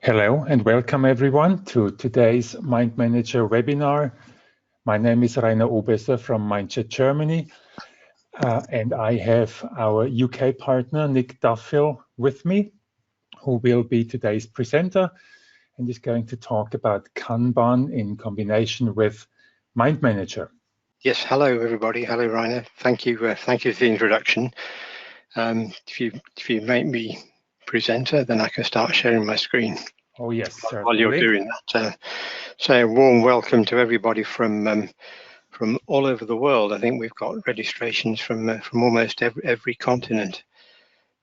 Hello and welcome everyone to today's MindManager webinar. My name is Rainer Obesser from Mindset Germany, and I have our UK partner Nick Duffield with me, who will be today's presenter and is going to talk about Kanban in combination with MindManager. Yes, hello everybody. Hello Rainer. Thank you for the introduction. If you make me presenter, then I can start sharing my screen. Oh yes, certainly. While you're doing that, say a warm welcome to everybody from all over the world. I think we've got registrations from almost every continent,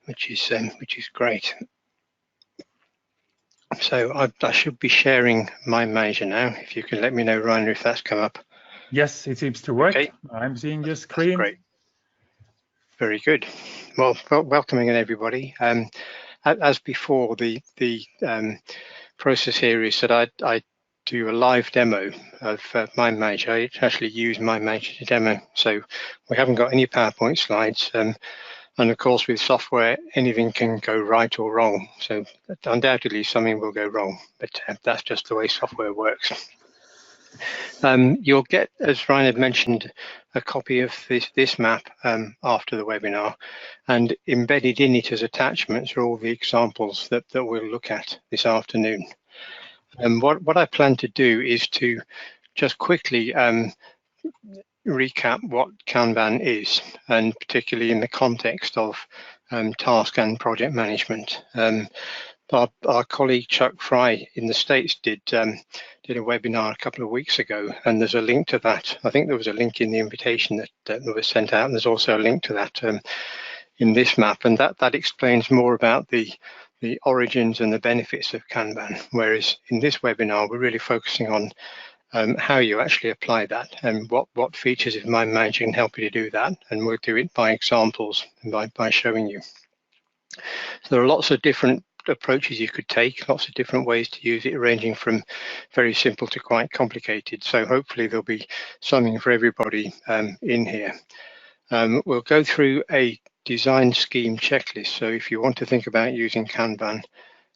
which is great. So I should be sharing MindManager now. If you can let me know, Rainer, if that's come up. Yes, it seems to work. Okay. I'm seeing your screen. That's great. Very good. Well, welcoming everybody. As before, the process here is that I do a live demo of MindManager. I actually use MindManager to demo. So we haven't got any PowerPoint slides. And of course, with software, anything can go right or wrong. So undoubtedly, something will go wrong. But that's just the way software works. You'll get, as Ryan had mentioned, a copy of this map after the webinar, and embedded in it as attachments are all the examples that we'll look at this afternoon. And what I plan to do is to just quickly recap what Kanban is, and particularly in the context of task and project management. Our colleague Chuck Fry in the States did a webinar a couple of weeks ago, and there's a link to that. I think there was a link in the invitation that was sent out, and there's also a link to that in this map, and that explains more about the origins and the benefits of Kanban, whereas in this webinar we're really focusing on how you actually apply that and what features of MindManager can help you to do that, and we'll do it by examples and by showing you. So there are lots of different approaches you could take, lots of different ways to use it, ranging from very simple to quite complicated. So hopefully there'll be something for everybody in here. We'll go through a design scheme checklist. So if you want to think about using Kanban,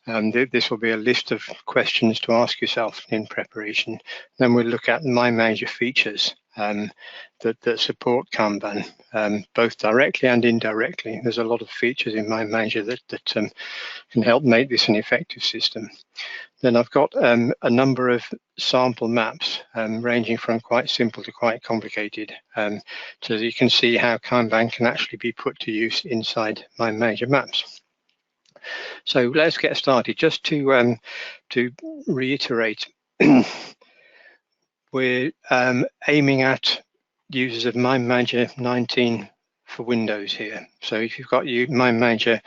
this will be a list of questions to ask yourself in preparation. Then we'll look at MindManager features that support Kanban, both directly and indirectly. There's a lot of features in MindManager that can help make this an effective system. Then I've got a number of sample maps ranging from quite simple to quite complicated, so that you can see how Kanban can actually be put to use inside MindManager maps. So let's get started. Just to reiterate, we're aiming at users of MindManager 19 for Windows here. So if you've got MindManager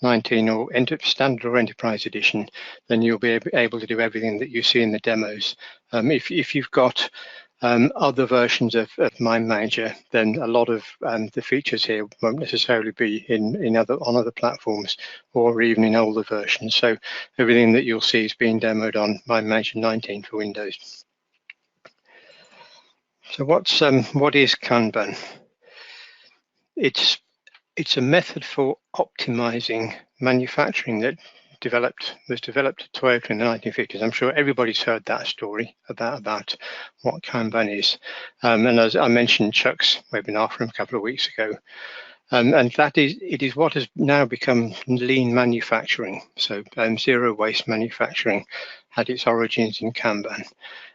19 or Standard or Enterprise Edition, then you'll be able to do everything that you see in the demos. If you've got other versions of MindManager, then a lot of the features here won't necessarily be on other platforms or even in older versions. So everything that you'll see is being demoed on MindManager 19 for Windows. So what is Kanban? It's a method for optimizing manufacturing that was developed at Toyota in the 1950s. I'm sure everybody's heard that story about what Kanban is. And as I mentioned, Chuck's webinar from a couple of weeks ago. And it is what has now become lean manufacturing. So zero waste manufacturing had its origins in Kanban.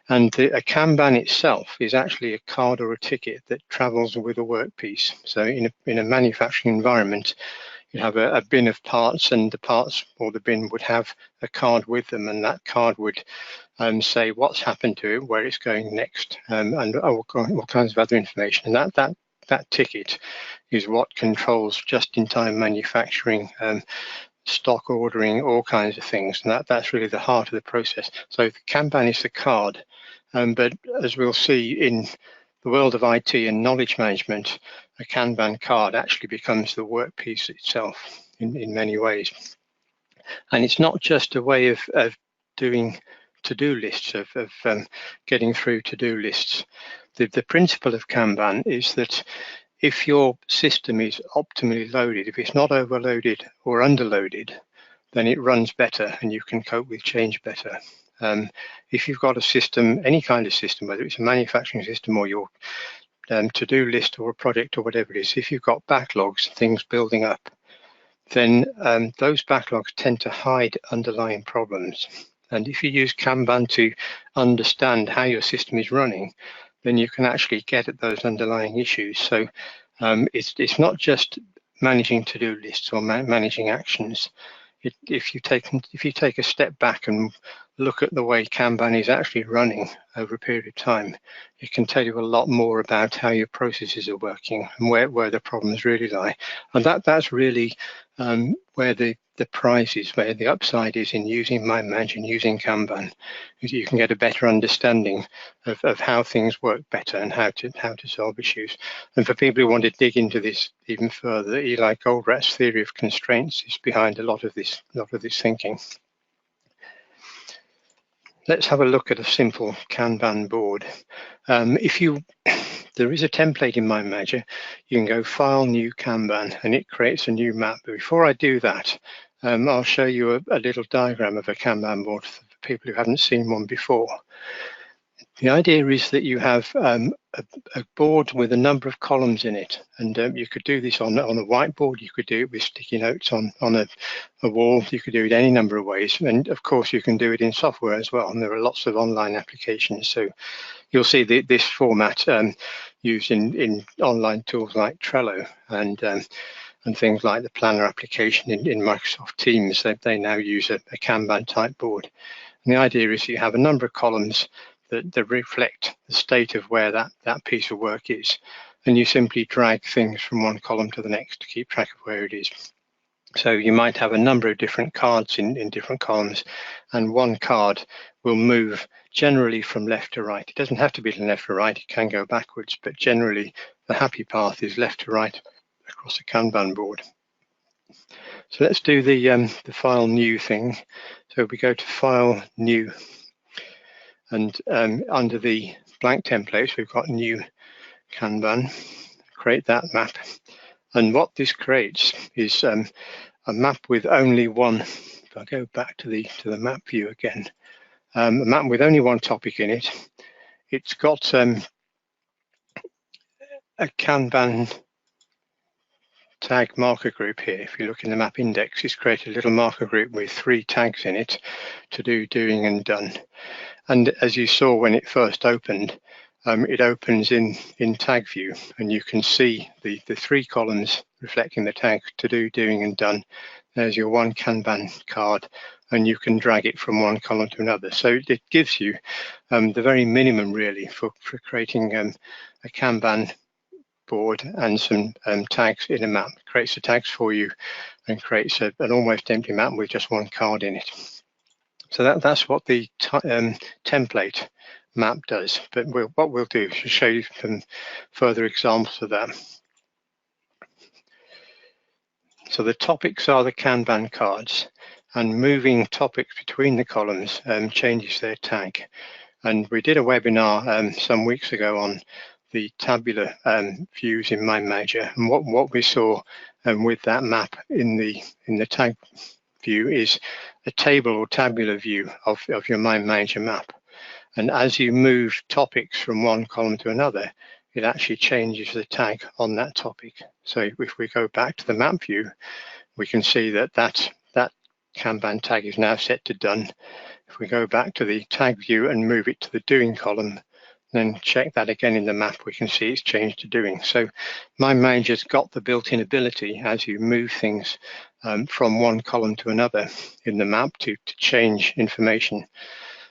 And a Kanban itself is actually a card or a ticket that travels with a workpiece. So in a manufacturing environment, you have a bin of parts, and the parts or the bin would have a card with them, and that card would say what's happened to it, where it's going next, and all kinds of other information. And that ticket is what controls just-in-time manufacturing, stock ordering, all kinds of things, and that's really the heart of the process. So the Kanban is the card, but as we'll see in the world of IT and knowledge management, a Kanban card actually becomes the workpiece itself in many ways. And it's not just a way of doing to-do lists, of getting through to-do lists. The principle of Kanban is that if your system is optimally loaded, if it's not overloaded or underloaded, then it runs better and you can cope with change better. If you've got a system, any kind of system, whether it's a manufacturing system or your to-do list or a project or whatever it is, if you've got backlogs, things building up, then those backlogs tend to hide underlying problems. And if you use Kanban to understand how your system is running, then you can actually get at those underlying issues. So it's not just managing to-do lists or managing actions. If you take a step back and look at the way Kanban is actually running over a period of time, it can tell you a lot more about how your processes are working and where the problems really lie. And that's really where the prize is, where the upside is in using MindManager and using Kanban. You can get a better understanding of how things work better and how to solve issues. And for people who want to dig into this even further, Eli Goldratt's theory of constraints is behind a lot of this thinking. Let's have a look at a simple Kanban board. There is a template in MindManager. You can go File, New Kanban, and it creates a new map. But before I do that, I'll show you a little diagram of a Kanban board for people who haven't seen one before. The idea is that you have a board with a number of columns in it, and you could do this on a whiteboard. You could do it with sticky notes on a wall. You could do it any number of ways, and of course you can do it in software as well. And there are lots of online applications. So you'll see this format used in online tools like Trello and things like the Planner application in Microsoft Teams. They now use a Kanban type board. And the idea is you have a number of columns that reflect the state of where that piece of work is. And you simply drag things from one column to the next to keep track of where it is. So you might have a number of different cards in different columns, and one card will move generally from left to right. It doesn't have to be from left to right, it can go backwards, but generally the happy path is left to right across a Kanban board. So let's do the File New thing. So we go to File, New, and under the blank templates, we've got New Kanban. Create that map. And what this creates is a map with only one. If I go back to the map view again, a map with only one topic in it. It's got a Kanban tag marker group here. If you look in the map index, it's created a little marker group with 3 tags in it: to do, doing, and done. And as you saw when it first opened, it opens in tag view, and you can see the 3 columns reflecting the tags to do, doing, and done. There's your one Kanban card, and you can drag it from one column to another. So it gives you the very minimum really for creating a Kanban board and some tags in a map. It creates the tags for you and creates an almost empty map with just one card in it. So that's what the template map does. But what we'll do is show you some further examples of that. So the topics are the Kanban cards, and moving topics between the columns changes their tag. And we did a webinar some weeks ago on the tabular views in MindManager, and what we saw with that map in the tag view is a table or tabular view of your MindManager map. And as you move topics from one column to another, it actually changes the tag on that topic. So if we go back to the map view, we can see that Kanban tag is now set to done. If we go back to the tag view and move it to the doing column, then check that again in the map, we can see it's changed to doing. So MindManager's got the built-in ability as you move things from one column to another in the map to change information.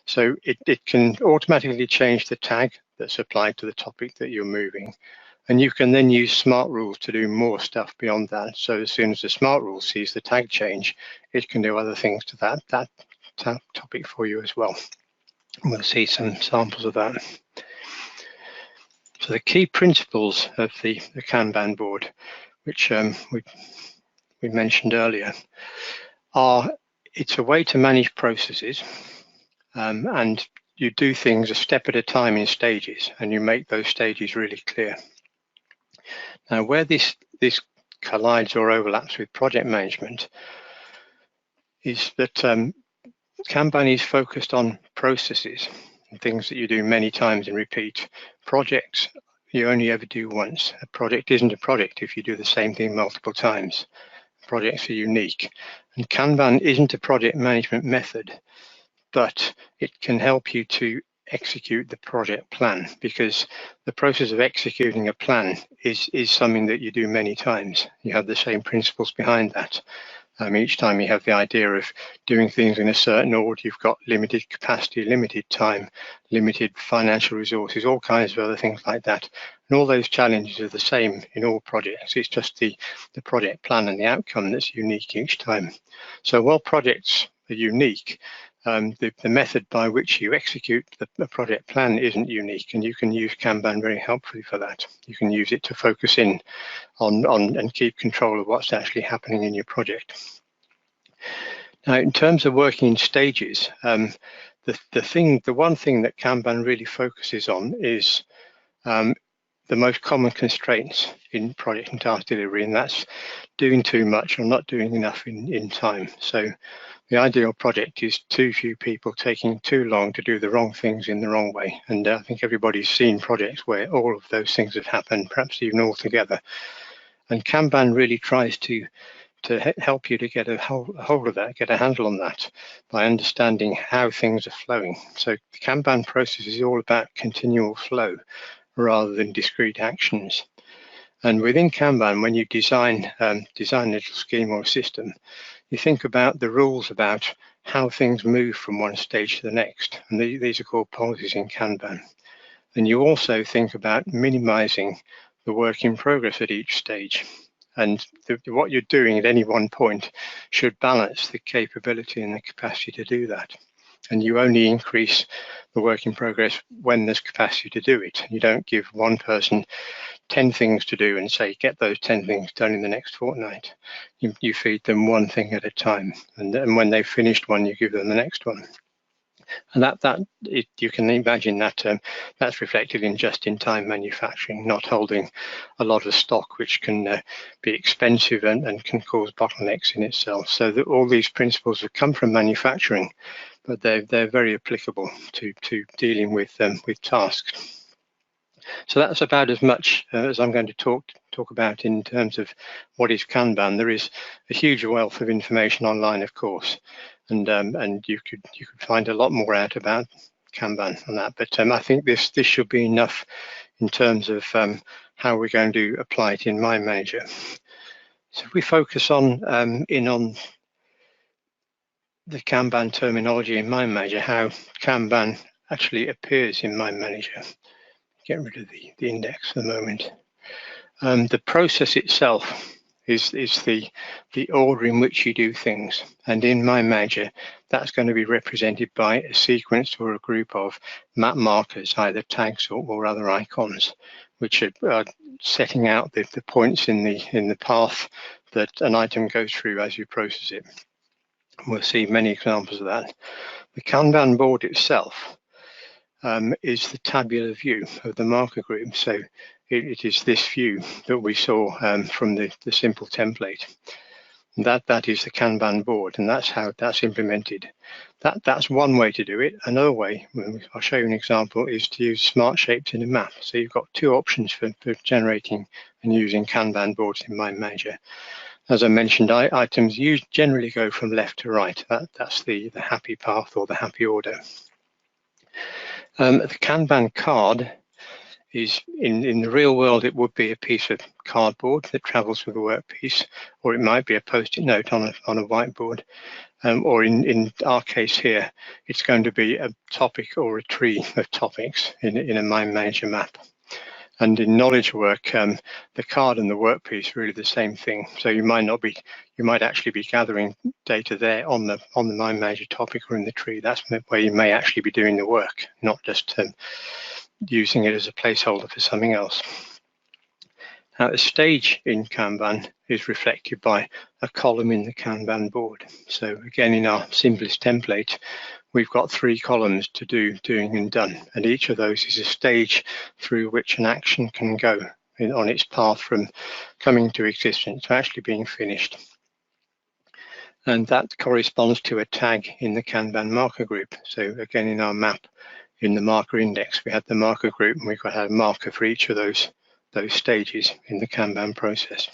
So it can automatically change the tag that's applied to the topic that you're moving. And you can then use SmartRules to do more stuff beyond that. So as soon as the SmartRule sees the tag change, it can do other things to that topic for you as well. And we'll see some samples of that. So the key principles of the Kanban board, which we mentioned earlier, are it's a way to manage processes, and you do things a step at a time in stages, and you make those stages really clear. Now, where this collides or overlaps with project management is that Kanban is focused on processes and things that you do many times and repeat. Projects you only ever do once. A project isn't a project if you do the same thing multiple times. Projects are unique. And Kanban isn't a project management method, but it can help you to execute the project plan, because the process of executing a plan is something that you do many times. You have the same principles behind that. Each time you have the idea of doing things in a certain order, you've got limited capacity, limited time, limited financial resources, all kinds of other things like that. And all those challenges are the same in all projects. It's just the project plan and the outcome that's unique each time. So while projects are unique, the method by which you execute the project plan isn't unique, and you can use Kanban very helpfully for that. You can use it to focus in on and keep control of what's actually happening in your project. Now, in terms of working in stages, the one thing that Kanban really focuses on is the most common constraints in project and task delivery, and that's doing too much or not doing enough in time. So the ideal project is too few people taking too long to do the wrong things in the wrong way. And I think everybody's seen projects where all of those things have happened, perhaps even all together. And Kanban really tries to help you to get a hold of that, get a handle on that by understanding how things are flowing. So the Kanban process is all about continual flow rather than discrete actions. And within Kanban, when you design a little scheme or system, you think about the rules about how things move from one stage to the next. And these are called policies in Kanban. And you also think about minimizing the work in progress at each stage. And what you're doing at any one point should balance the capability and the capacity to do that. And you only increase the work in progress when there's capacity to do it. You don't give one person 10 things to do and say, get those 10 things done in the next fortnight. You feed them one thing at a time. And then when they've finished one, you give them the next one. And you can imagine that that's reflected in just-in-time manufacturing, not holding a lot of stock, which can be expensive and can cause bottlenecks in itself. So that all these principles have come from manufacturing, but they're very applicable to dealing with tasks. So that's about as much as I'm going to talk about in terms of what is Kanban. There is a huge wealth of information online, of course, and you could find a lot more out about Kanban on that. But I think this should be enough in terms of how we're going to apply it in MindManager. So if we focus on the Kanban terminology in MindManager, how Kanban actually appears in MindManager. Get rid of the index for the moment. The process itself is the order in which you do things. And in MindManager, that's going to be represented by a sequence or a group of map markers, either tags or other icons, which are setting out the points in the path that an item goes through as you process it. We'll see many examples of that. The Kanban board itself is the tabular view of the marker group. So it is this view that we saw from the simple template. That is the Kanban board, and that's how that's implemented. That's one way to do it. Another way, I'll show you an example, is to use smart shapes in a map. So you've got two options for generating and using Kanban boards in MindManager. As I mentioned, items generally go from left to right. That's the happy path or the happy order. The Kanban card is, in the real world, it would be a piece of cardboard that travels with a workpiece, or it might be a post-it note on a whiteboard, or in our case here, it's going to be a topic or a tree of topics in a MindManager map. And in knowledge work, the card and the workpiece are really the same thing. So you might actually be gathering data there on the MindManager topic or in the tree. That's where you may actually be doing the work, not just using it as a placeholder for something else. Now, a stage in Kanban is reflected by a column in the Kanban board. So again, in our simplest template, we've got 3 columns to do, doing and done. And each of those is a stage through which an action can go on its path from coming to existence to actually being finished. And that corresponds to a tag in the Kanban marker group. So again, in our map, in the marker index, we had the marker group, and we've got a marker for each of those stages in the Kanban process.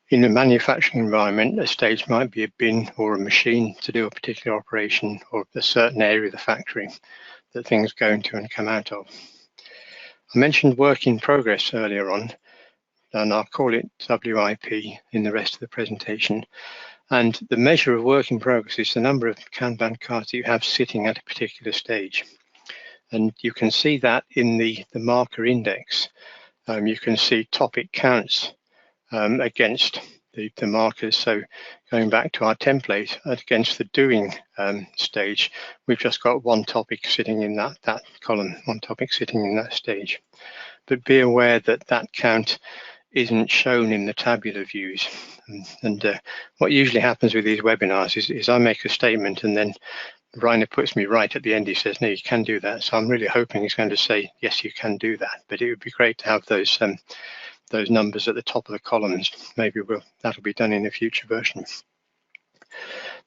In a manufacturing environment, a stage might be a bin or a machine to do a particular operation, or a certain area of the factory that things go into and come out of. I mentioned work in progress earlier on, and I'll call it WIP in the rest of the presentation. And the measure of work in progress is the number of Kanban cards that you have sitting at a particular stage. And you can see that in the marker index. You can see topic counts against the markers. So going back to our template, against the doing stage, we've just got one topic sitting in that column, one topic sitting in that stage. But be aware that that count isn't shown in the tabular views. And what usually happens with these webinars is I make a statement, and then Rainer puts me right at the end. He says, no, you can do that. So I'm really hoping he's going to say, yes, you can do that. But it would be great to have those numbers at the top of the columns. Maybe that'll be done in a future version.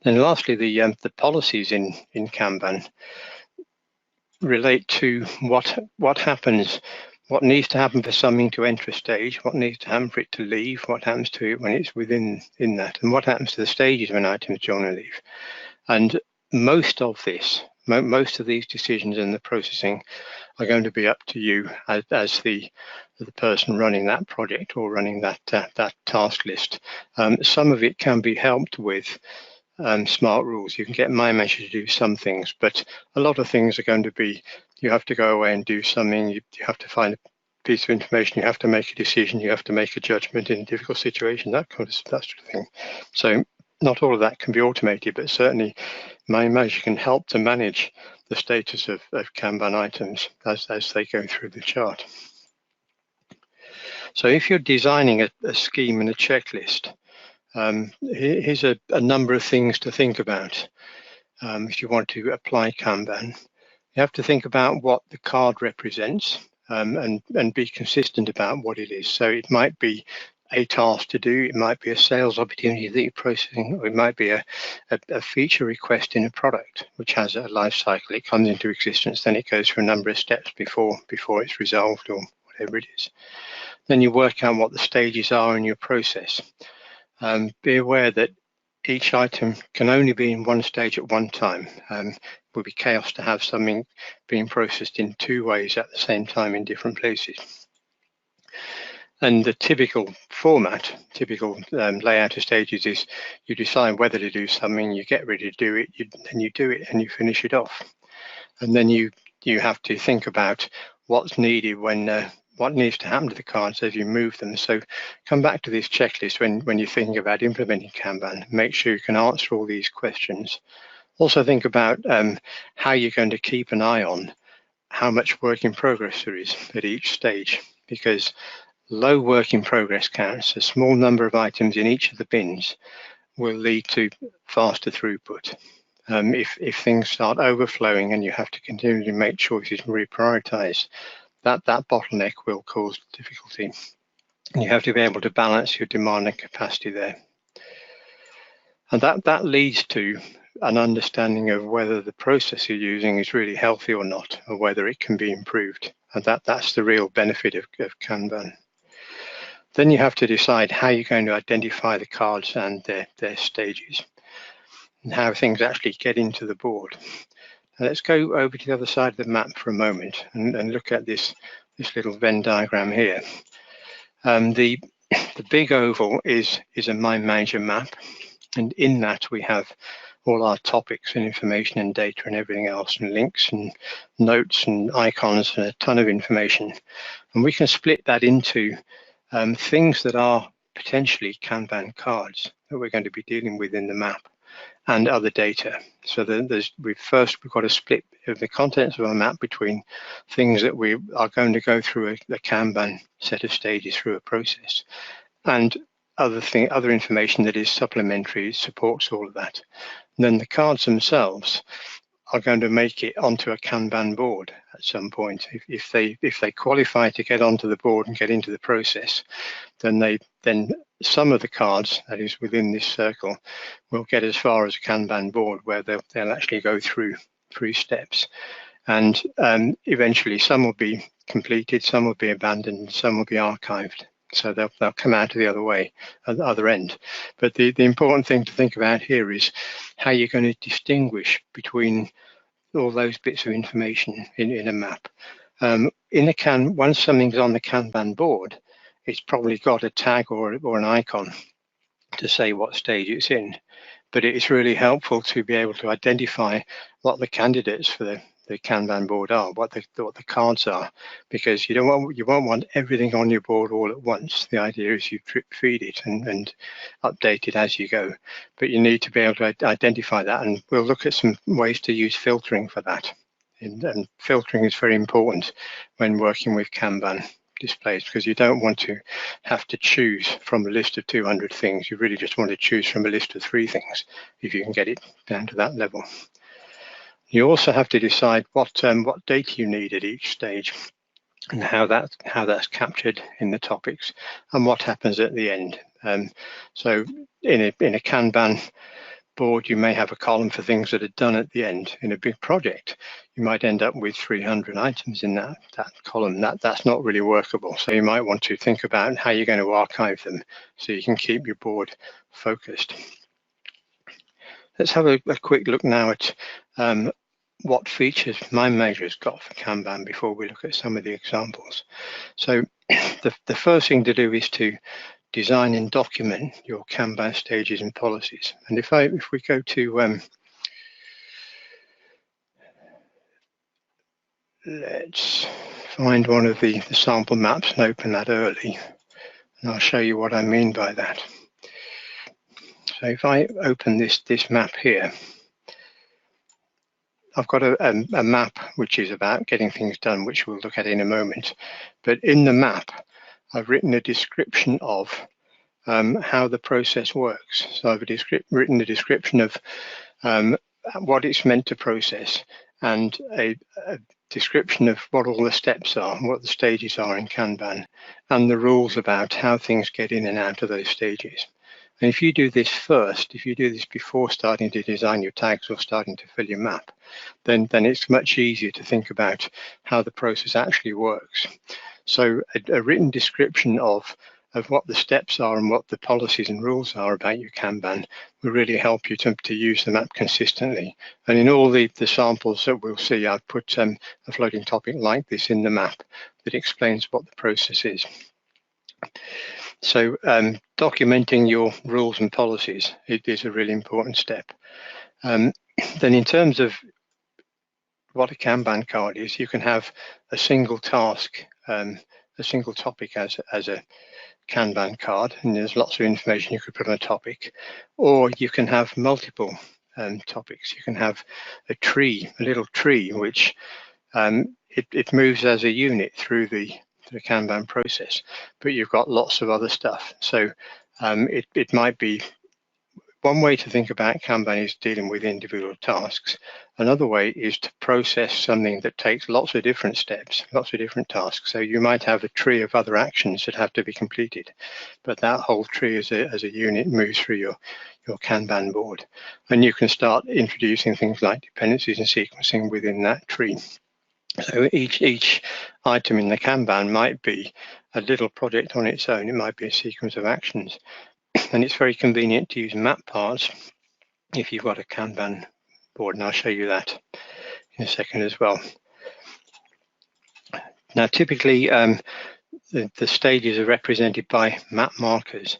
Then lastly, the policies in Kanban relate to what happens, what needs to happen for something to enter a stage, what needs to happen for it to leave, what happens to it when it's within that, and what happens to the stages when items join or leave. And most of these decisions in the processing are going to be up to you as the person running that project or running that task list. Some of it can be helped with SmartRules. You can get MindManager to do some things, but a lot of things are going to be, you have to go away and do something, you have to find a piece of information, you have to make a decision, you have to make a judgment in a difficult situation, that sort of thing. So not all of that can be automated, but certainly MindManager can help to manage the status of Kanban items as they go through the chart. So if you're designing a scheme and a checklist, here's a number of things to think about. If you want to apply Kanban, you have to think about what the card represents and be consistent about what it is. So it might be a task to do, it might be a sales opportunity that you're processing, or it might be a feature request in a product which has a life cycle. It comes into existence, then it goes through a number of steps before it's resolved or whatever it is. Then you work out what the stages are in your process. Be aware that each item can only be in one stage at one time. It would be chaos to have something being processed in two ways at the same time in different places. And the typical format, layout of stages is you decide whether to do something, you get ready to do it, then you do it and you finish it off. And then you have to think about what's needed when what needs to happen to the cards as you move them. So come back to this checklist when you're thinking about implementing Kanban. Make sure you can answer all these questions. Also think about how you're going to keep an eye on how much work in progress there is at each stage, because low work in progress counts, a small number of items in each of the bins, will lead to faster throughput. If things start overflowing and you have to continually make choices and reprioritize, that bottleneck will cause difficulty. And you have to be able to balance your demand and capacity there. And that leads to an understanding of whether the process you're using is really healthy or not, or whether it can be improved. And that's the real benefit of Kanban. Then you have to decide how you're going to identify the cards and their stages, and how things actually get into the board. Now let's go over to the other side of the map for a moment and look at this little Venn diagram here. The big oval is a MindManager map, and in that we have all our topics and information and data and everything else, and links and notes and icons and a ton of information. And we can split that into things that are potentially Kanban cards that we're going to be dealing with in the map, and other data. So we've got to split the contents of our map between things that we are going to go through a Kanban set of stages through a process, and other information that is supplementary, supports all of that. And then the cards themselves are going to make it onto a Kanban board at some point. If they qualify to get onto the board and get into the process, then some of the cards that is within this circle will get as far as a Kanban board, where they'll actually go through 3 steps, and eventually some will be completed, some will be abandoned, some will be archived. So they'll come out to the other way, at the other end. But the important thing to think about here is how you're going to distinguish between all those bits of information in a map. Once something's on the Kanban board, it's probably got a tag or an icon to say what stage it's in. But it's really helpful to be able to identify what the candidates for the Kanban board are, what the cards are, because you won't want everything on your board all at once. The idea is you drip feed it and update it as you go, but you need to be able to identify that, and we'll look at some ways to use filtering for that. And filtering is very important when working with Kanban displays, because you don't want to have to choose from a list of 200 things. You really just want to choose from a list of 3 things if you can get it down to that level. You also have to decide what data you need at each stage, and how that's captured in the topics, and what happens at the end. So in a Kanban board, you may have a column for things that are done at the end. In a big project, you might end up with 300 items in that column. That's not really workable. So you might want to think about how you're going to archive them so you can keep your board focused. Let's have a quick look now at what features MindManager has got for Kanban before we look at some of the examples. So the first thing to do is to design and document your Kanban stages and policies. And if we go to let's find one of the sample maps and open that early, and I'll show you what I mean by that. So if I open this map here, I've got a map which is about getting things done, which we'll look at in a moment. But in the map, I've written a description of how the process works. So I've written a description of what it's meant to process, and a description of what all the steps are, what the stages are in Kanban, and the rules about how things get in and out of those stages. And if you do this first, if you do this before starting to design your tags or starting to fill your map, then it's much easier to think about how the process actually works. So a written description of what the steps are and what the policies and rules are about your Kanban will really help you to use the map consistently. And in all the samples that we'll see, I've put a floating topic like this in the map that explains what the process is. So documenting your rules and policies is a really important step. Then in terms of what a Kanban card is, you can have a single task, a single topic as a Kanban card, and there's lots of information you could put on a topic, or you can have multiple topics. You can have a little tree, which it moves as a unit through the Kanban process, but you've got lots of other stuff. So it might be one way to think about Kanban is dealing with individual tasks. Another way is to process something that takes lots of different steps, lots of different tasks. So you might have a tree of other actions that have to be completed, but that whole tree as a unit moves through your Kanban board. And you can start introducing things like dependencies and sequencing within that tree. So each item in the Kanban might be a little project on its own. It might be a sequence of actions. And it's very convenient to use map parts if you've got a Kanban board, and I'll show you that in a second as well. Now, typically, the stages are represented by map markers,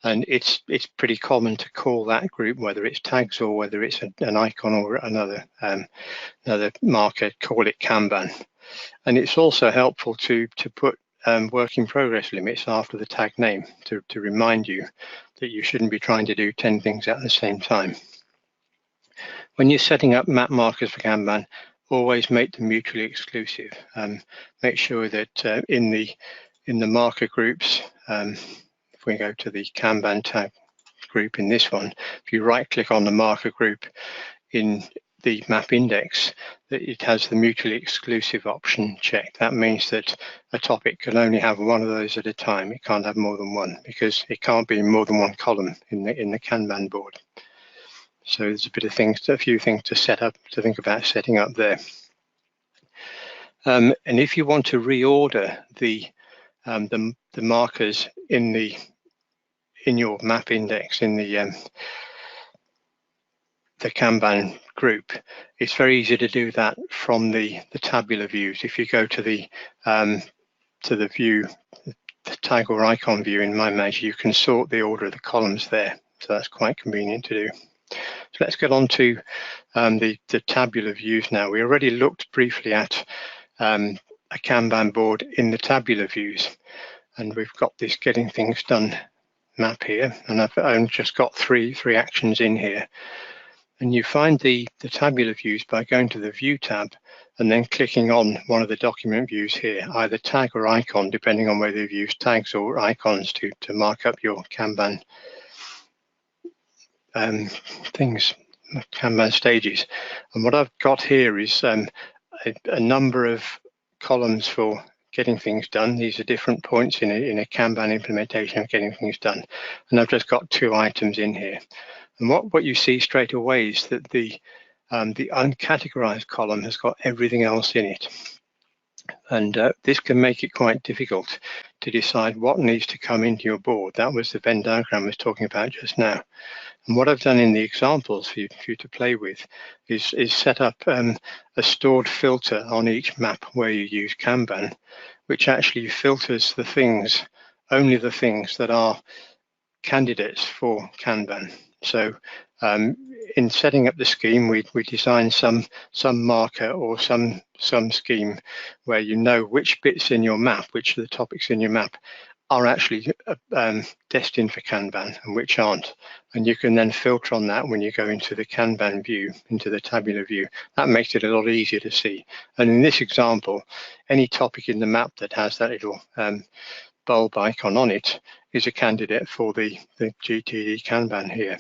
and it's pretty common to call that group, whether it's tags or whether it's an icon or another marker, call it Kanban. And it's also helpful to put work in progress limits after the tag name to remind you that you shouldn't be trying to do 10 things at the same time. When you're setting up map markers for Kanban, always make them mutually exclusive. Make sure that in the marker groups, if we go to the Kanban tag group in this one, if you right click on the marker group in the map index, that it has the mutually exclusive option checked. That means that a topic can only have one of those at a time. It can't have more than one, because it can't be in more than one column in the Kanban board. So there's a few things to think about setting up there. And if you want to reorder the markers in your map index in the Kanban group, it's very easy to do that from the tabular views. If you go to the view, the tag or icon view in MindManager, you can sort the order of the columns there. So that's quite convenient to do. So let's get on to the tabular views now. We already looked briefly at a Kanban board in the tabular views, and we've got this getting things done map here, and I've only just got three actions in here. And you find the tabular views by going to the View tab and then clicking on one of the document views here, either tag or icon, depending on whether you've used tags or icons to mark up your Kanban Kanban stages. And what I've got here is a number of columns for getting things done. These are different points in a Kanban implementation of getting things done. And I've just got 2 items in here. And what you see straight away is that the uncategorized column has got everything else in it. And this can make it quite difficult to decide what needs to come into your board. That was the Venn diagram I was talking about just now. And what I've done in the examples for you to play with is set up a stored filter on each map where you use Kanban, which actually filters only the things that are candidates for Kanban. So in setting up the scheme, we designed some marker or some scheme where you know which bits in your map, which are the topics in your map, are actually destined for Kanban and which aren't. And you can then filter on that when you go into the Kanban view, into the tabular view. That makes it a lot easier to see. And in this example, any topic in the map that has that little bulb icon on it is a candidate for the GTD Kanban here.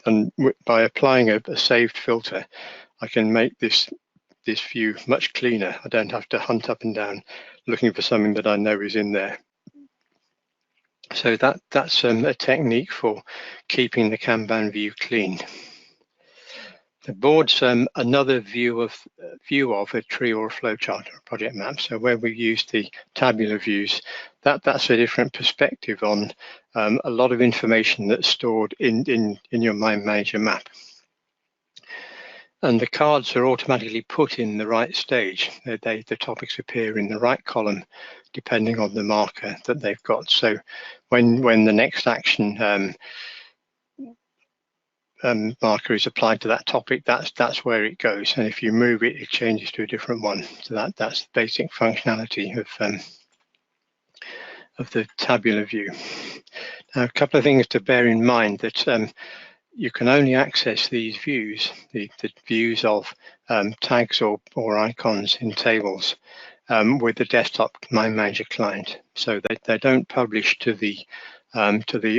And by applying a saved filter, I can make this view much cleaner. I don't have to hunt up and down looking for something that I know is in there. So that's a technique for keeping the Kanban view clean. The board's another view of a tree or a flowchart or a project map. So where we use the tabular views, that's a different perspective on a lot of information that's stored in your MindManager map. And the cards are automatically put in the right stage. The topics appear in the right column, depending on the marker that they've got. So when the next action marker is applied to that topic, that's where it goes. And if you move it, it changes to a different one. So that's the basic functionality of the tabular view. Now, a couple of things to bear in mind, that you can only access these views, the views of tags or icons in tables, with the desktop MindManager client. So they don't publish to the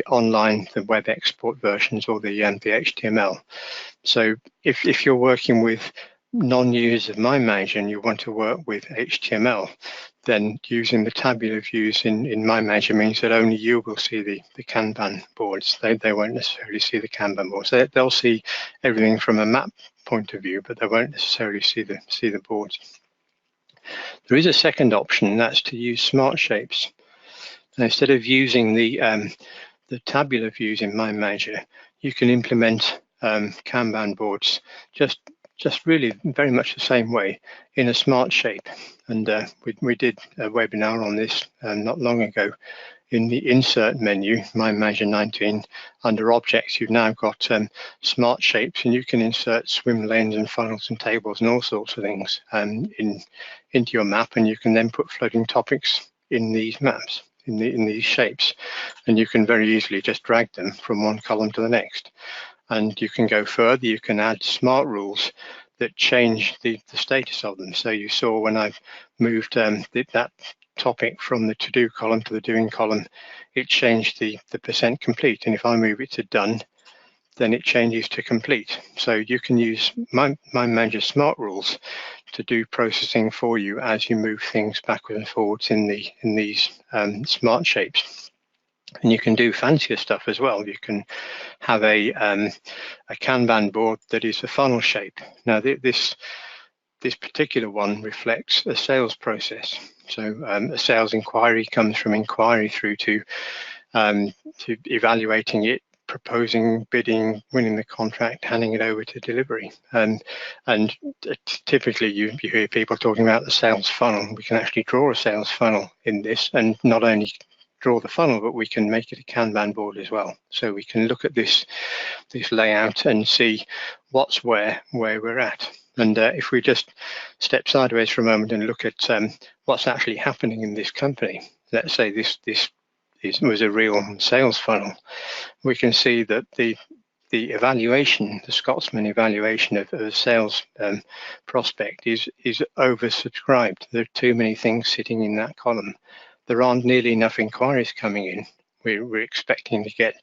online, the web export versions or the HTML. So if you're working with non-users of MindManager and you want to work with HTML, then using the tabular views in MindManager means that only you will see the Kanban boards. They won't necessarily see the Kanban boards. They'll see everything from a map point of view, but they won't necessarily see the boards. There is a second option, and that's to use smart shapes. And instead of using the tabular views in MindManager, you can implement Kanban boards just really very much the same way in a smart shape. And we did a webinar on this not long ago. In the insert menu, MindManager 19, under objects, you've now got smart shapes, and you can insert swim lanes and funnels and tables and all sorts of things into your map, and you can then put floating topics in these maps, in these shapes, and you can very easily just drag them from one column to the next. And you can go further, you can add SmartRules that change the status of them. So you saw when I've moved that topic from the to-do column to the doing column, it changed the percent complete. And if I move it to done, then it changes to complete. So you can use MindManager SmartRules to do processing for you as you move things backwards and forwards in these smart shapes. And you can do fancier stuff as well. You can have a Kanban board that is a funnel shape. Now this particular one reflects a sales process. So a sales inquiry comes from inquiry through to evaluating it, proposing, bidding, winning the contract, handing it over to delivery. And typically you hear people talking about the sales funnel. We can actually draw a sales funnel in this, and not only draw the funnel, but we can make it a Kanban board as well. So we can look at this layout and see what's where we're at. And if we just step sideways for a moment and look at what's actually happening in this company, let's say this was a real sales funnel, we can see that the evaluation, the Scotsman evaluation of a sales prospect is oversubscribed. There are too many things sitting in that column. There aren't nearly enough inquiries coming in. We're expecting to get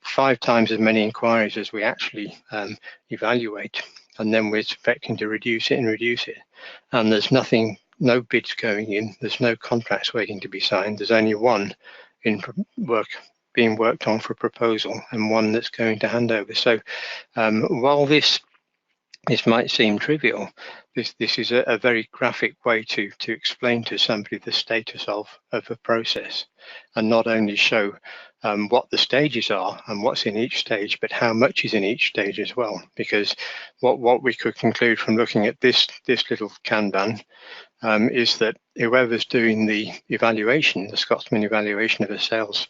5 times as many inquiries as we actually evaluate, and then we're expecting to reduce it. And there's no bids going in. There's no contracts waiting to be signed. There's only one being worked on for proposal, and one that's going to hand over. So while this might seem trivial, this is a very graphic way to explain to somebody the status of a process, and not only show what the stages are and what's in each stage, but how much is in each stage as well. Because what we could conclude from looking at this little Kanban is that whoever's doing the evaluation, the Scotsman evaluation of a sales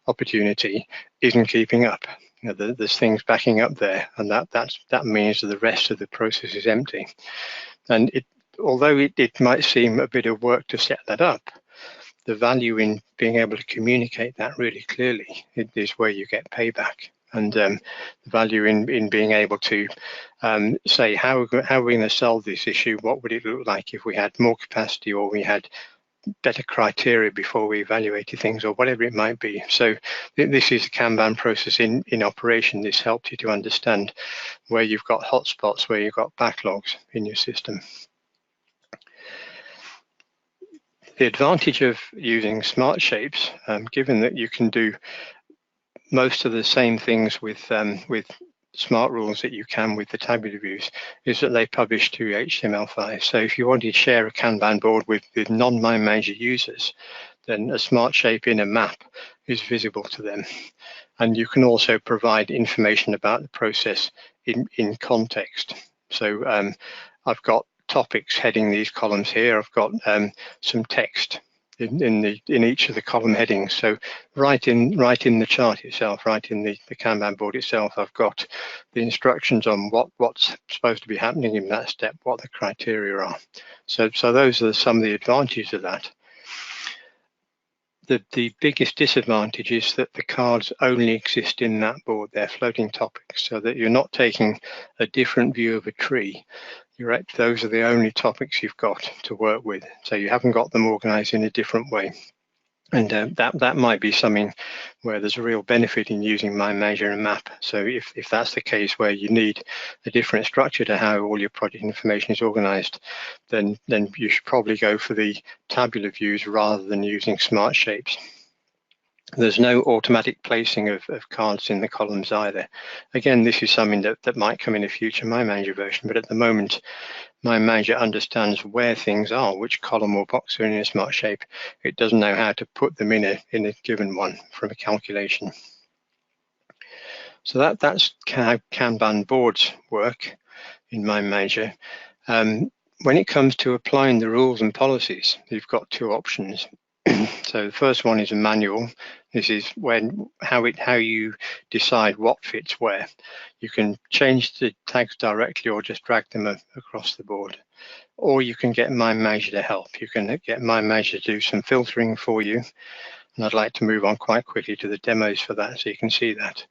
opportunity, isn't keeping up. There's things backing up there, and that means that the rest of the process is empty. And although it might seem a bit of work to set that up, the value in being able to communicate that really clearly is where you get payback. And the value in being able to say, how are we going to solve this issue? What would it look like if we had more capacity, or we had better criteria before we evaluated things, or whatever it might be. So this is a Kanban process in operation. This helps you to understand where you've got hotspots, where you've got backlogs in your system. The advantage of using smart shapes, given that you can do most of the same things with SmartRules that you can with the tabular views, is that they publish to HTML5. So if you wanted to share a Kanban board with non-MindManager users, then a smart shape in a map is visible to them. And you can also provide information about the process in context. So I've got topics heading these columns here. I've got some text in each of the column headings. So right in the chart itself, right in the Kanban board itself, I've got the instructions on what's supposed to be happening in that step, what the criteria are. So those are some of the advantages of that. The biggest disadvantage is that the cards only exist in that board. They're floating topics, so that you're not taking a different view of a tree. Those are the only topics you've got to work with. So you haven't got them organized in a different way. And that might be something where there's a real benefit in using MindManager and Map. So if that's the case, where you need a different structure to how all your project information is organized, then you should probably go for the tabular views rather than using smart shapes. There's no automatic placing of cards in the columns either. Again, this is something that might come in a future MindManager version, but at the moment, MindManager understands where things are, which column or box are in a smart shape. It doesn't know how to put them in a given one from a calculation. So that's how Kanban boards work in MindManager. When it comes to applying the rules and policies, you've got 2 options. So the first one is a manual. This is how you decide what fits where. You can change the tags directly or just drag them across the board. Or you can get MindManager to help. You can get MindManager to do some filtering for you. And I'd like to move on quite quickly to the demos for that so you can see that.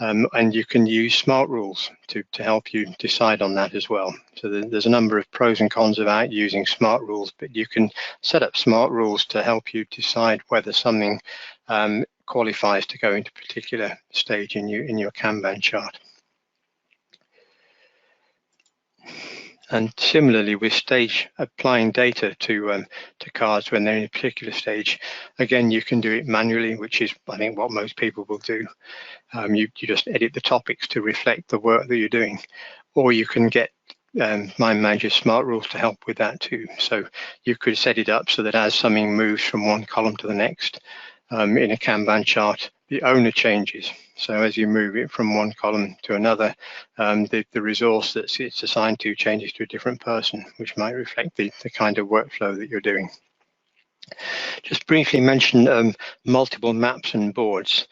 And you can use SmartRules to help you decide on that as well. So there's a number of pros and cons about using SmartRules, but you can set up SmartRules to help you decide whether something qualifies to go into a particular stage in your Kanban chart. And similarly, with stage applying data to cards when they're in a particular stage, again, you can do it manually, which is, I think, what most people will do. You just edit the topics to reflect the work that you're doing, or you can get MindManager SmartRules to help with that too. So you could set it up so that as something moves from one column to the next in a Kanban chart, the owner changes. So as you move it from one column to another, the resource that it's assigned to changes to a different person, which might reflect the kind of workflow that you're doing. Just briefly mention multiple maps and boards.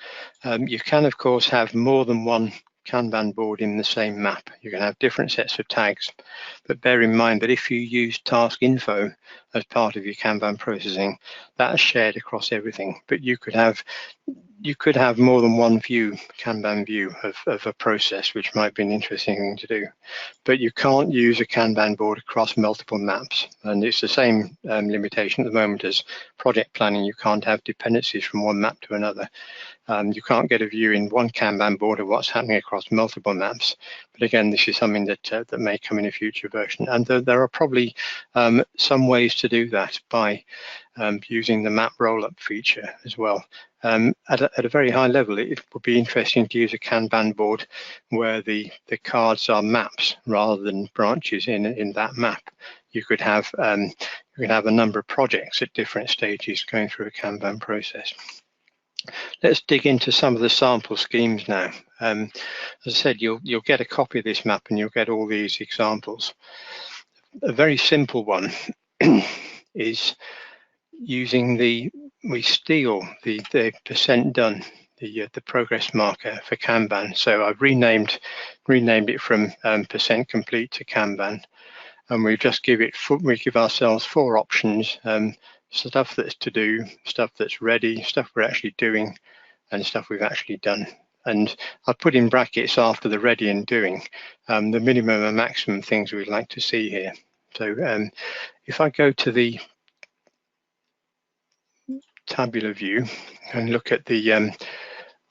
You can, of course, have more than one Kanban board in the same map. You can have different sets of tags, but bear in mind that if you use task info as part of your Kanban processing, that's shared across everything. But you could have more than one view, Kanban view of a process, which might be an interesting thing to do. But you can't use a Kanban board across multiple maps. And it's the same limitation at the moment as project planning. You can't have dependencies from one map to another. You can't get a view in one Kanban board of what's happening across multiple maps. But again, this is something that may come in a future version. And there are probably some ways to do that by using the map roll-up feature as well. At a very high level, it would be interesting to use a Kanban board where the cards are maps rather than branches in that map. You could have a number of projects at different stages going through a Kanban process. Let's dig into some of the sample schemes now. As I said, you'll get a copy of this map and you'll get all these examples. A very simple one is using we steal the percent done, the progress marker for Kanban. So I've renamed it from percent complete to Kanban, and we just give ourselves 4 options. Stuff that's to do, stuff that's ready, stuff we're actually doing, and stuff we've actually done. And I've put in brackets after the ready and doing the minimum and maximum things we'd like to see here. So if I go to the tabular view and look at the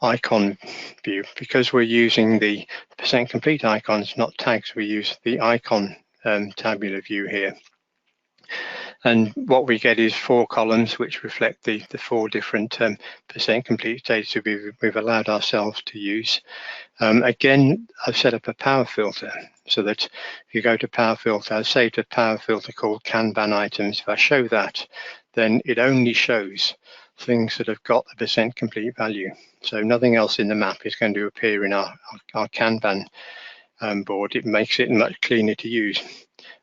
icon view, because we're using the percent complete icons, not tags, we use the icon tabular view here. And what we get is 4 columns which reflect the 4 different percent complete stages we've allowed ourselves to use. Again, I've set up a power filter so that if you go to power filter, I've saved a power filter called Kanban items. If I show that, then it only shows things that have got the percent complete value. So nothing else in the map is going to appear in our Kanban board. It makes it much cleaner to use.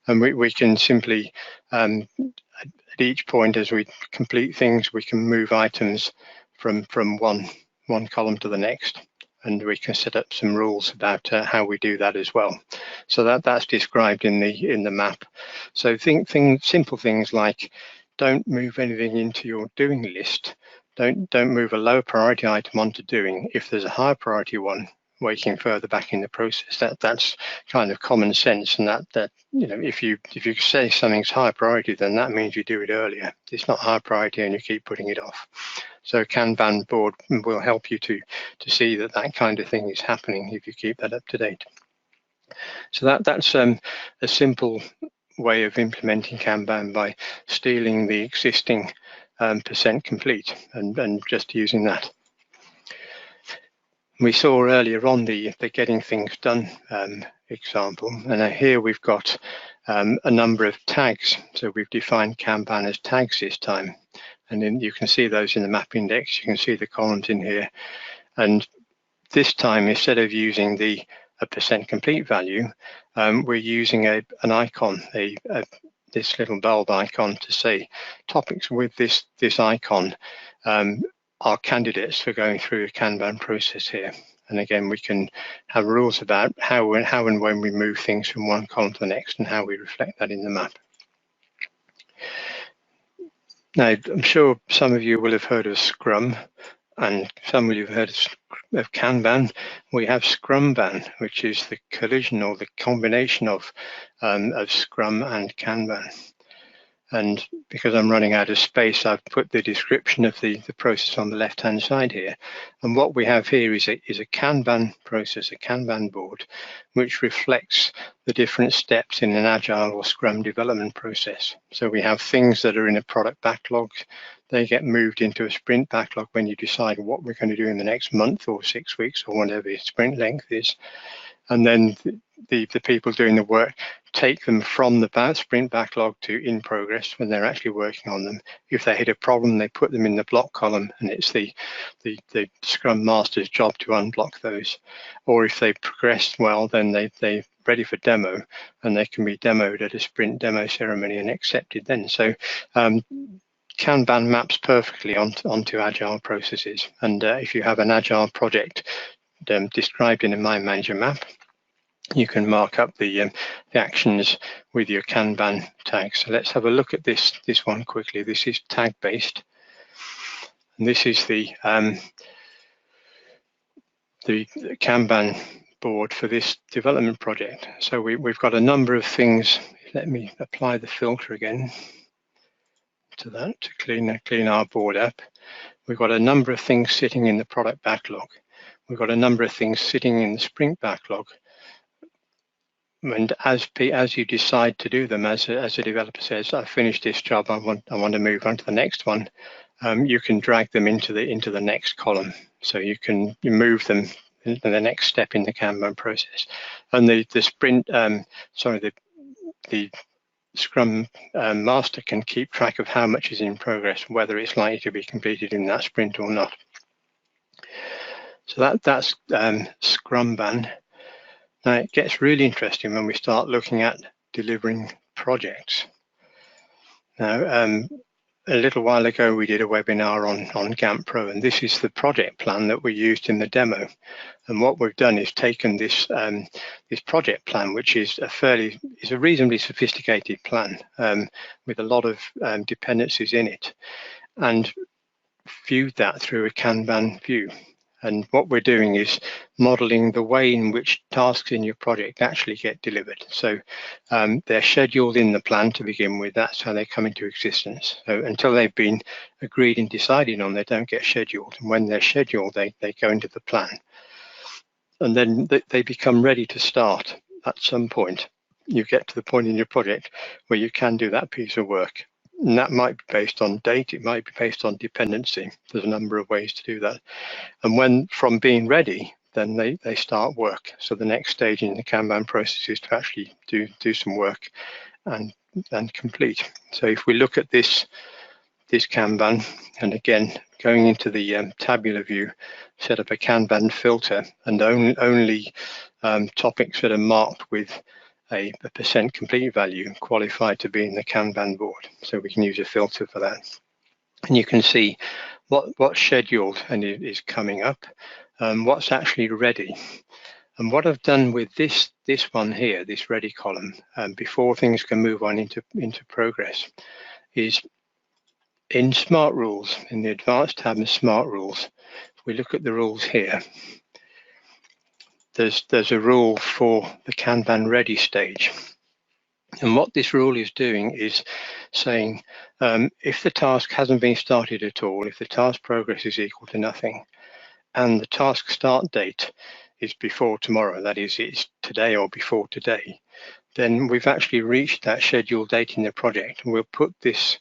And we can simply, at each point as we complete things, we can move items from one column to the next. And we can set up some rules about how we do that as well. So that's described in the map. So simple things like don't move anything into your doing list. Don't move a low priority item onto doing if there's a high priority one waiting further back in the process. That's kind of common sense, and that if you say something's high priority, then that means you do it earlier. It's not high priority and you keep putting it off. So Kanban board will help you to see that kind of thing is happening if you keep that up to date. So that's a simple way of implementing Kanban by stealing the existing percent complete and just using that. We saw earlier on the getting things done example, and here we've got a number of tags. So we've defined Kanban as tags this time, and then you can see those in the map index. You can see the columns in here, and this time instead of using a percent complete value, we're using an icon, this little bulb icon to say topics with this icon are candidates for going through a Kanban process here. And again, we can have rules about how and when we move things from one column to the next and how we reflect that in the map. Now, I'm sure some of you will have heard of Scrum, and some of you have heard of Kanban. We have Scrumban, which is the collision or the combination of Scrum and Kanban. And because I'm running out of space, I've put the description of the process on the left-hand side here. And what we have here is a Kanban process, a Kanban board, which reflects the different steps in an Agile or Scrum development process. So we have things that are in a product backlog. They get moved into a sprint backlog when you decide what we're going to do in the next month or 6 weeks or whatever your sprint length is. And then the people doing the work take them from the sprint backlog to in progress when they're actually working on them. If they hit a problem, they put them in the block column, and it's the Scrum Master's job to unblock those. Or if they progress well, then they're ready for demo, and they can be demoed at a sprint demo ceremony and accepted then. So Kanban maps perfectly onto Agile processes. And if you have an Agile project described in a MindManager map, you can mark up the actions with your Kanban tag. So let's have a look at this one quickly. This is tag based, and this is the Kanban board for this development project. So we've got a number of things. Let me apply the filter again to that to clean our board up. We've got a number of things sitting in the product backlog. We've got a number of things sitting in the sprint backlog. And as you decide to do them, as a developer says, I've finished this job, I want to move on to the next one, you can drag them into the next column. So you move them into the next step in the Kanban process. And the sprint, the Scrum Master can keep track of how much is in progress, whether it's likely to be completed in that sprint or not. So that's Scrumban. Now it gets really interesting when we start looking at delivering projects. Now, a little while ago, we did a webinar on Gantt Pro, and this is the project plan that we used in the demo. And what we've done is taken this this project plan, which is a reasonably sophisticated plan with a lot of dependencies in it, and viewed that through a Kanban view. And what we're doing is modeling the way in which tasks in your project actually get delivered. So they're scheduled in the plan to begin with. That's how they come into existence. So until they've been agreed and decided on, they don't get scheduled. And when they're scheduled, they go into the plan. And then they become ready to start at some point. You get to the point in your project where you can do that piece of work. And that might be based on date, it might be based on dependency. There's a number of ways to do that. And when from being ready, then they start work. So the next stage in the Kanban process is to actually do some work and complete. So if we look at this Kanban, and again, going into the tabular view, set up a Kanban filter, and only topics that are marked with a percent complete value qualified to be in the Kanban board. So we can use a filter for that. And you can see what's scheduled and it is coming up, what's actually ready. And what I've done with this one here, this ready column, before things can move on into progress, is in SmartRules, in the advanced tab in SmartRules, if we look at the rules here, there's a rule for the Kanban ready stage. And what this rule is doing is saying, if the task hasn't been started at all, if the task progress is equal to nothing, and the task start date is before tomorrow, that is, it's today or before today, then we've actually reached that scheduled date in the project. And we'll put this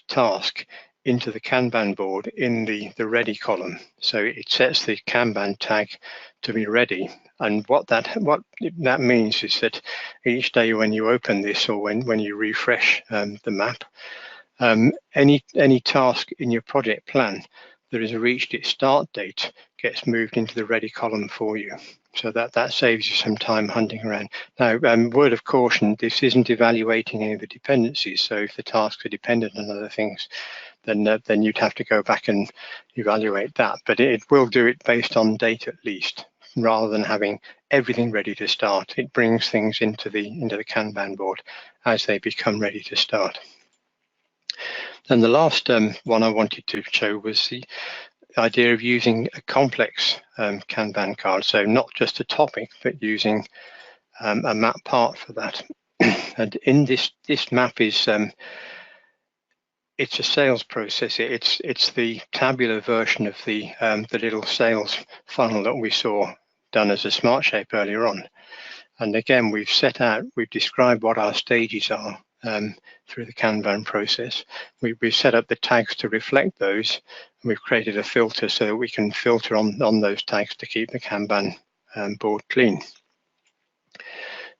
task into the Kanban board in the ready column. So it sets the Kanban tag to be ready. And what that means is that each day when you open this or when you refresh the map, any task in your project plan that has reached its start date gets moved into the ready column for you. So that saves you some time hunting around. Now, word of caution, this isn't evaluating any of the dependencies. So if the tasks are dependent on other things, then you'd have to go back and evaluate that. But it will do it based on date at least, rather than having everything ready to start. It brings things into the Kanban board as they become ready to start. And the last one I wanted to show was the idea of using a complex Kanban card. So not just a topic, but using a map part for that. And in this map is it's a sales process. It's the tabular version of the little sales funnel that we saw done as a smart shape earlier on. And again, we've described what our stages are through the Kanban process. We've set up the tags to reflect those. And we've created a filter so that we can filter on those tags to keep the Kanban board clean.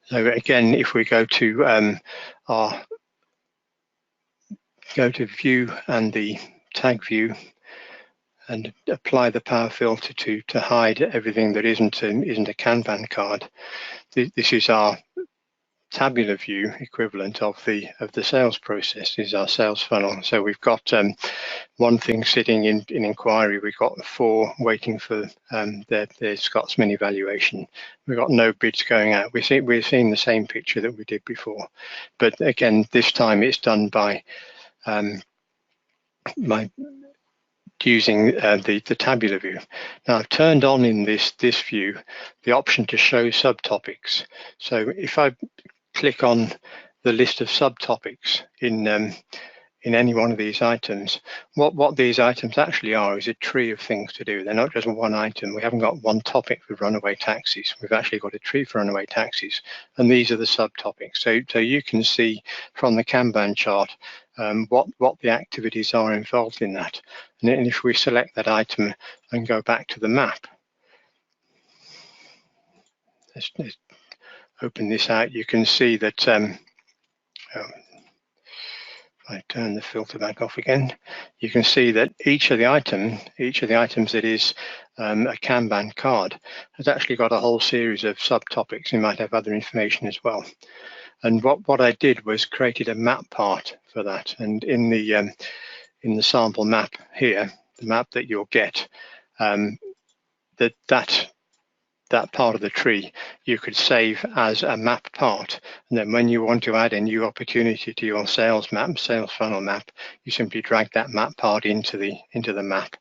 So again, if we go to view and the tag view and apply the power filter to hide everything that isn't a Kanban card, this is our tabular view equivalent of the sales process. This is our sales funnel. So we've got one thing sitting in inquiry. We've got 4 waiting for their Scotsman evaluation. We've got no bids going out. We're seeing the same picture that we did before, but again, this time it's done by using the tabular view. Now I've turned on in this view the option to show subtopics. So if I click on the list of subtopics in any one of these items, what these items actually are is a tree of things to do. They're not just one item. We haven't got one topic for runaway taxis. We've actually got a tree for runaway taxis, and these are the subtopics. So you can see from the Kanban chart what the activities are involved in that. And then if we select that item and go back to the map, let's open this out, you can see that I turn the filter back off again. You can see that each of the items that is a Kanban card has actually got a whole series of subtopics. You might have other information as well. And what I did was created a map part for that. And in the sample map here, the map that you'll get, that part of the tree you could save as a map part, and then when you want to add a new opportunity to your sales funnel map, you simply drag that map part into the map,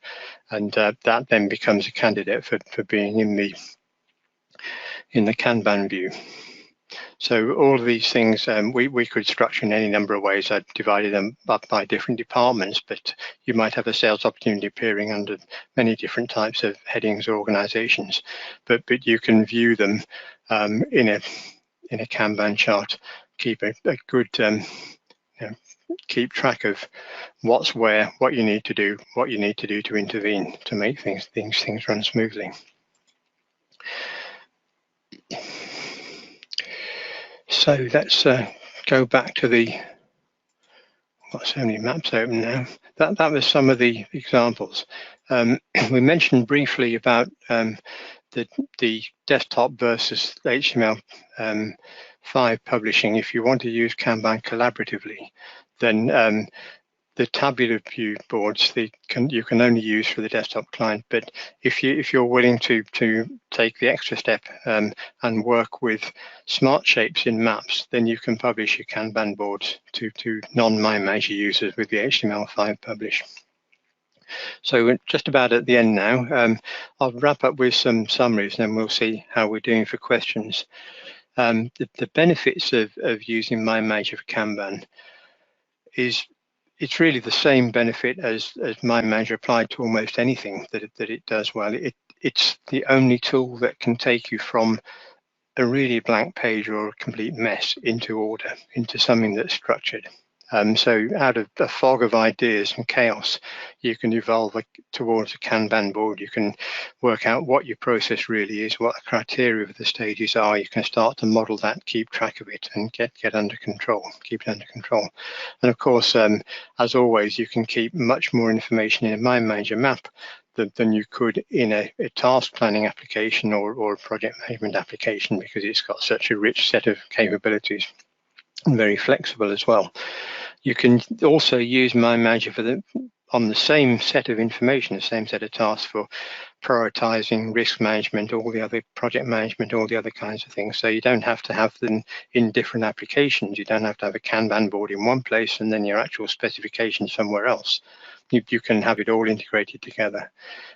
and that then becomes a candidate for being in the Kanban view. So all of these things we could structure in any number of ways. I divided them up by different departments, but you might have a sales opportunity appearing under many different types of headings or organizations. But you can view them in a Kanban chart, keep a good keep track of what's where, what you need to do to intervene to make things run smoothly. So let's go back to I've got so many maps open now. That was some of the examples. We mentioned briefly about the desktop versus HTML5 publishing. If you want to use Kanban collaboratively, then the tabular view boards you can only use for the desktop client. But if you're willing to take the extra step and work with smart shapes in maps, then you can publish your Kanban boards to non-MindManager users with the HTML5 publish. So we're just about at the end now. I'll wrap up with some summaries, and then we'll see how we're doing for questions. The benefits of using MindManager for Kanban is it's really the same benefit as MindManager applied to almost anything that it does well. It's the only tool that can take you from a really blank page or a complete mess into order, into something that's structured. So out of a fog of ideas and chaos, you can evolve towards a Kanban board. You can work out what your process really is, what the criteria of the stages are. You can start to model that, keep track of it, and get under control, keep it under control. And of course, as always, you can keep much more information in a MindManager map than you could in a task planning application or a project management application, because it's got such a rich set of capabilities and very flexible as well. You can also use MindManager on the same set of information, the same set of tasks for prioritizing, risk management, all the other project management, all the other kinds of things. So you don't have to have them in different applications. You don't have to have a Kanban board in one place and then your actual specification somewhere else. You can have it all integrated together.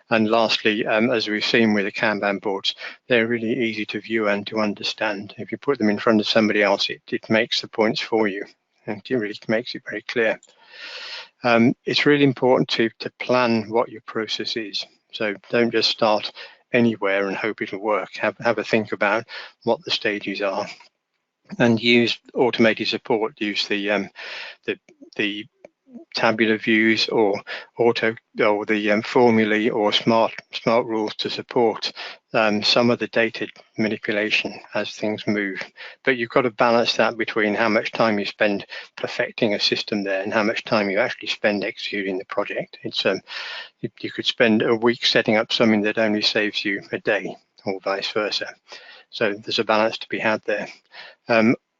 And lastly, as we've seen with the Kanban boards, they're really easy to view and to understand. If you put them in front of somebody else, it makes the points for you, and it really makes it very clear. It's really important to plan what your process is. So don't just start anywhere and hope it'll work. Have a think about what the stages are, and use automated support. Use the tabular views or the formulae or SmartRules to support some of the data manipulation as things move. But you've got to balance that between how much time you spend perfecting a system there and how much time you actually spend executing the project. It's you could spend a week setting up something that only saves you a day, or vice versa. So there's a balance to be had there.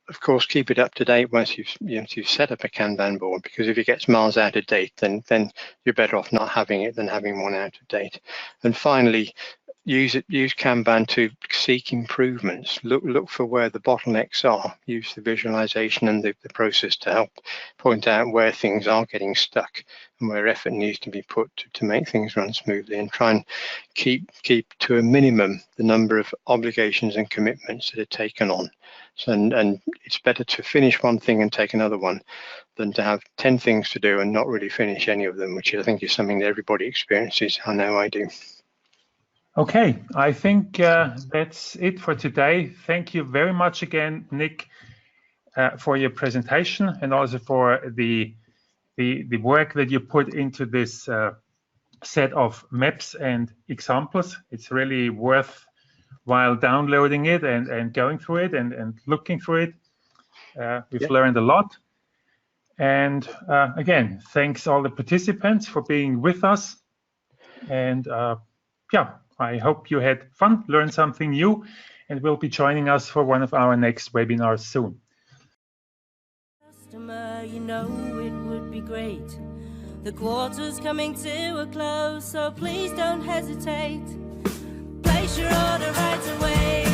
Of course, keep it up to date once you've set up a Kanban board, because if it gets miles out of date, then you're better off not having it than having one out of date. And finally, use Kanban to seek improvements. Look for where the bottlenecks are. Use the visualization and the process to help point out where things are getting stuck and where effort needs to be put to make things run smoothly, and try and keep to a minimum the number of obligations and commitments that are taken on. So, and it's better to finish one thing and take another one than to have 10 things to do and not really finish any of them, which I think is something that everybody experiences. I know I do. Okay, I think that's it for today. Thank you very much again, Nick, for your presentation, and also for the work that you put into this set of maps and examples. It's really worthwhile downloading it and going through it and looking through it. We've learned a lot. And again, thanks all the participants for being with us. And I hope you had fun, learned something new, and will be joining us for one of our next webinars soon. Customer, you know it would be great. The quarter's coming to a close, so please don't hesitate. Place your order right away.